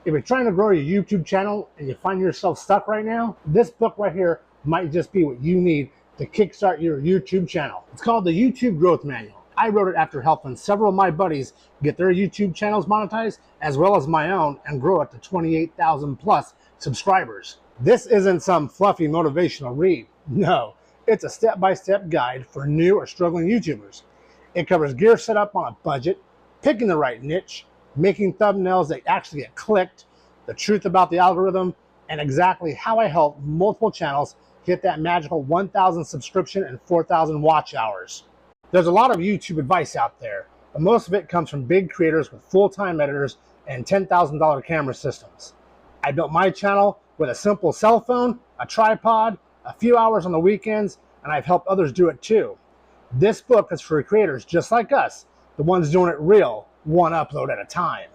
If you're trying to grow your YouTube channel and you find yourself stuck right now, this book right here might just be what you need to kickstart your YouTube channel. It's called the YouTube Growth Manual. I wrote it after helping several of my buddies get their YouTube channels monetized, as well as my own, and grow it to 28,000 plus subscribers. This isn't some fluffy motivational read. No, it's a step-by-step guide for new or struggling YouTubers. It covers gear setup on a budget, picking the right niche, making thumbnails that actually get clicked, the truth about the algorithm, and exactly how I help multiple channels hit that magical 1,000 subscription and 4,000 watch hours. There's a lot of YouTube advice out there, but most of it comes from big creators with full-time editors and $10,000 camera systems. I built my channel with a simple cell phone, a tripod, a few hours on the weekends, and I've helped others do it too. This book is for creators just like us, the ones doing it real, one upload at a time.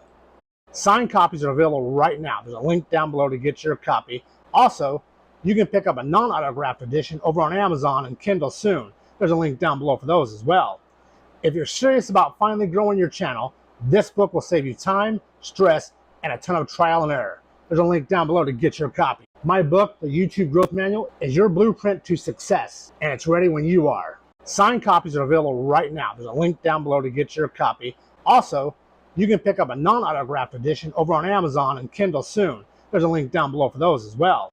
Signed copies are available right now. There's a link down below to get your copy. Also, you can pick up a non-autographed edition over on Amazon and Kindle soon. There's a link down below for those as well. If you're serious about finally growing your channel, this book will save you time, stress, and a ton of trial and error. There's a link down below to get your copy. My book, the YouTube Growth Manual, is your blueprint to success, and it's ready when you are. Signed copies are available right now. There's a link down below to get your copy. Also, you can pick up a non-autographed edition over on Amazon and Kindle soon. There's a link down below for those as well.